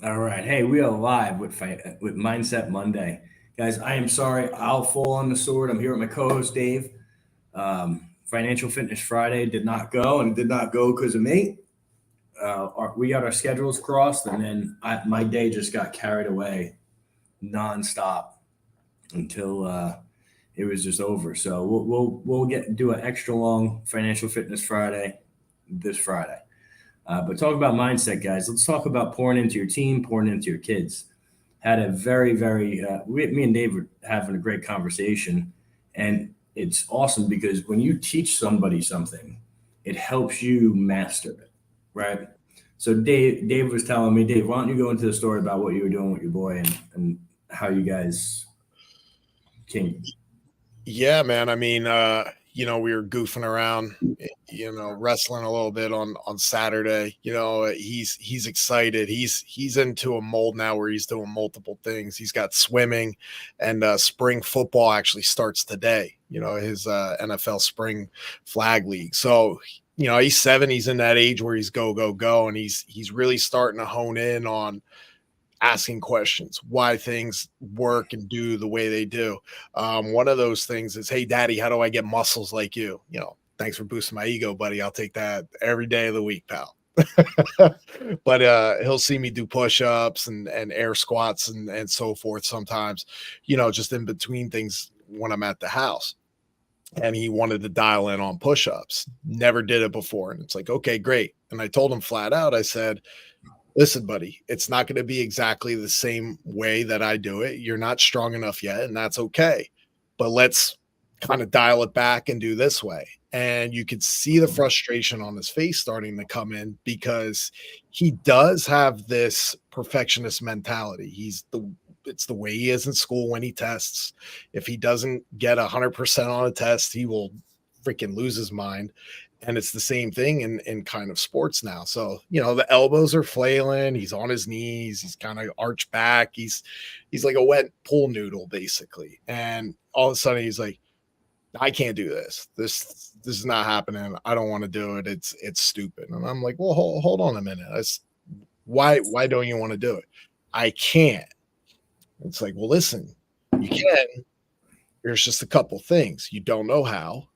All right. Hey, we are live with Mindset Monday. Guys, I am sorry. I'll fall on the sword. I'm here with my co-host Dave. Financial Fitness Friday did not go, and it did not go because of me. We got our schedules crossed, and then my day just got carried away nonstop until it was just over. So we'll get do an extra long Financial Fitness Friday this Friday. But talk about mindset, guys. Let's talk about pouring into your team, pouring into your kids. Had a me and Dave were having a great conversation, and it's awesome because when you teach somebody something, it helps you master it, right? So Dave was telling me, Dave, why don't you go into the story about what you were doing with your boy and how you guys came. Yeah, man. I mean, we were goofing around, wrestling a little bit on Saturday. He's excited. He's into a mold now where he's doing multiple things. He's got swimming, and spring football actually starts today. His NFL spring flag league. So he's 7. He's in that age where he's go go go, and he's really starting to hone in on asking questions, why things work and do the way they do. One of those things is, hey, daddy, how do I get muscles like you? Thanks for boosting my ego, buddy. I'll take that every day of the week, pal. But he'll see me do push-ups and air squats and so forth sometimes, just in between things when I'm at the house. And he wanted to dial in on push-ups. Never did it before. And it's like, okay, great. And I told him flat out, I said, listen, buddy, it's not going to be exactly the same way that I do it. You're not strong enough yet, and that's okay. But let's kind of dial it back and do this way. And you could see the frustration on his face starting to come in because he does have this perfectionist mentality. It's the way he is in school when he tests. If he doesn't get 100% on a test, he will freaking lose his mind. And it's the same thing in kind of sports now. So, the elbows are flailing. He's on his knees. He's kind of arched back. He's like a wet pool noodle, basically. And all of a sudden he's like, I can't do this. This is not happening. I don't want to do it. It's stupid. And I'm like, well, hold on a minute. Why don't you want to do it? I can't. It's like, well, listen, you can. There's just a couple things. You don't know how,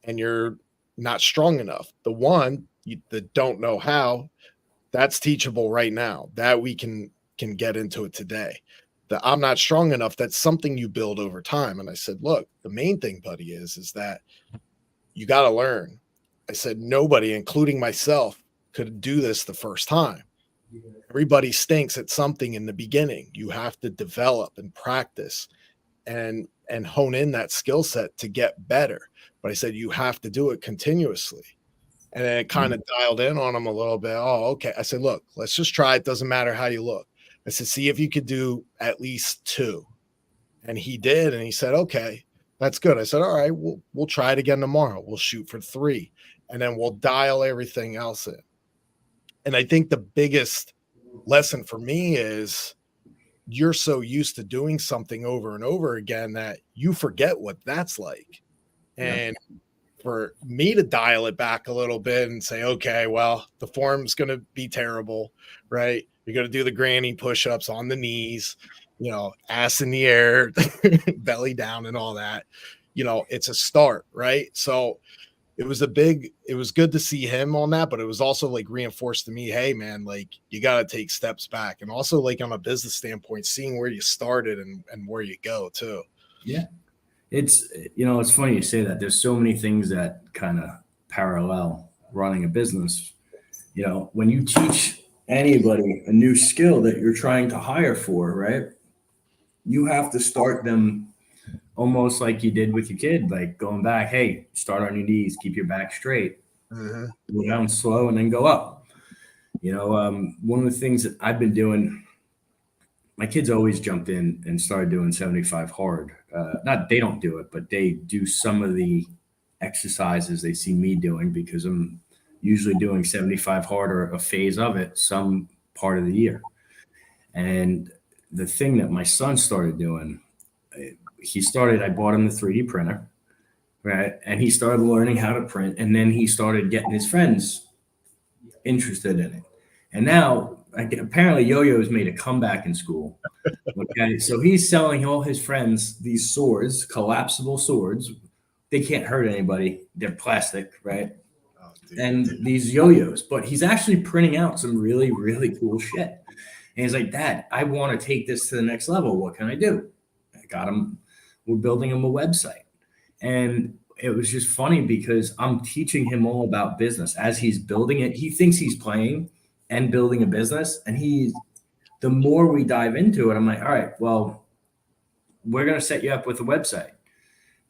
and you're not strong enough. The one that don't know how, that's teachable right now. That we can get into it today. The I'm not strong enough, that's something you build over time. And I said, look, the main thing, buddy, is that you got to learn. I said, nobody, including myself, could do this the first time. Everybody stinks at something in the beginning. You have to develop and practice and hone in that skill set to get better. But I said, you have to do it continuously. And then it kind of dialed in on him a little bit. Oh, okay. I said, look, let's just try. It doesn't matter how you look. I said, see if you could do at least 2. And he did. And he said, okay, that's good. I said, all right, we'll try it again tomorrow. We'll shoot for 3. And then we'll dial everything else in. And I think the biggest lesson for me is you're so used to doing something over and over again that you forget what that's like. And for me to dial it back a little bit and say, okay, well, the form's going to be terrible, right? You're going to do the granny push-ups on the knees, ass in the air, belly down and all that. It's a start, right? So it was good to see him on that, but it was also like reinforced to me, hey man, like you got to take steps back. And also like on a business standpoint, seeing where you started and where you go too. Yeah. It's funny you say that. There's so many things that kind of parallel running a business. When you teach anybody a new skill that you're trying to hire for, right? You have to start them almost like you did with your kid, like going back, hey, start on your knees, keep your back straight, Mm-hmm. go down slow, and then go up. One of the things that I've been doing, my kids always jumped in and started doing 75 hard. Not they don't do it, but they do some of the exercises they see me doing because I'm usually doing 75 hard or a phase of it some part of the year. And the thing that my son started doing, I bought him the 3D printer, right? And he started learning how to print. And then he started getting his friends interested in it. And now apparently yo-yo's made a comeback in school. Okay, so he's selling all his friends these swords, collapsible swords. They can't hurt anybody. They're plastic, right? Oh, dude. And these yo-yos, but he's actually printing out some really, really cool shit. And he's like, Dad, I want to take this to the next level. What can I do? I got him. We're building him a website. And it was just funny because I'm teaching him all about business as he's building it. He thinks he's playing and building a business. And the more we dive into it, I'm like, all right, well, we're going to set you up with a website.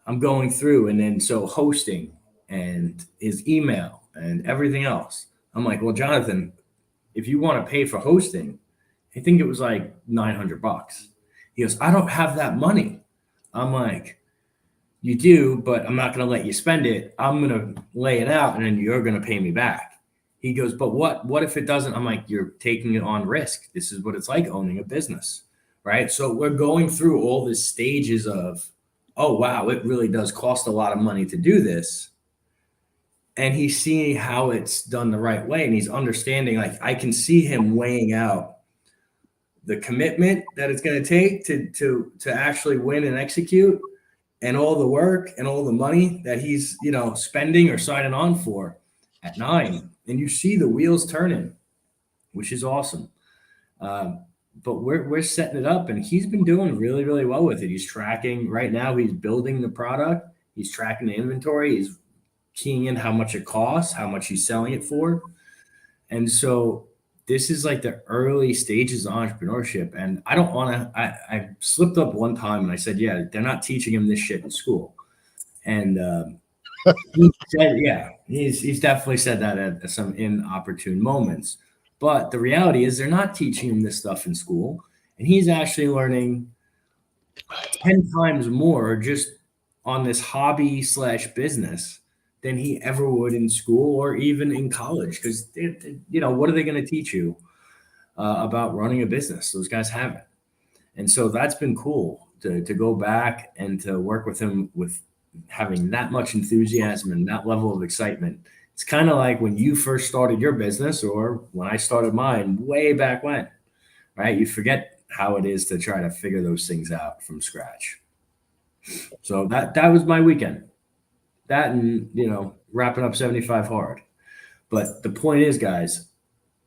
I'm going through, and then so hosting and his email and everything else. I'm like, well, Jonathan, if you want to pay for hosting, I think it was like $900. He goes, I don't have that money. I'm like, you do, but I'm not going to let you spend it. I'm going to lay it out, and then you're going to pay me back. He goes, but what if it doesn't? I'm like, you're taking it on risk. This is what it's like owning a business, right? So we're going through all these stages of, oh, wow, it really does cost a lot of money to do this. And he's seeing how it's done the right way. And he's understanding, like, I can see him weighing out the commitment that it's going to take to actually win and execute, and all the work and all the money that he's, spending or signing on for at 9. And you see the wheels turning, which is awesome. But we're setting it up, and he's been doing really, really well with it. He's tracking right now. He's building the product. He's tracking the inventory. He's keying in how much it costs, how much he's selling it for. And so this is like the early stages of entrepreneurship. And I don't want to, I slipped up one time and I said, yeah, they're not teaching him this shit in school. And he said, yeah, he's definitely said that at some inopportune moments. But the reality is they're not teaching him this stuff in school. And he's actually learning 10 times more just on this hobby / business than he ever would in school or even in college. Because, what are they going to teach you about running a business? Those guys haven't. And so that's been cool to go back and to work with him with having that much enthusiasm and that level of excitement. It's kind of like when you first started your business or when I started mine way back when, right? You forget how it is to try to figure those things out from scratch. So that was my weekend. That and, wrapping up 75 hard. But the point is, guys,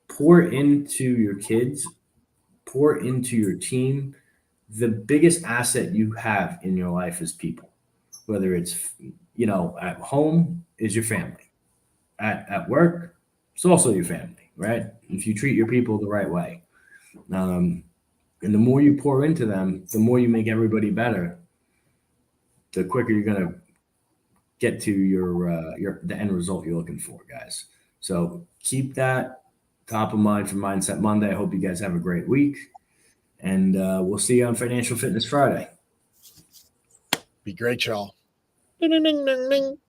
pour into your kids, pour into your team. The biggest asset you have in your life is people, whether it's, at home is your family. At work, it's also your family, right? If you treat your people the right way. And the more you pour into them, the more you make everybody better, the quicker you're going to get to the end result you're looking for, guys. So keep that top of mind for Mindset Monday. I hope you guys have a great week. And we'll see you on Financial Fitness Friday. Be great, y'all. Ding, ding, ding, ding.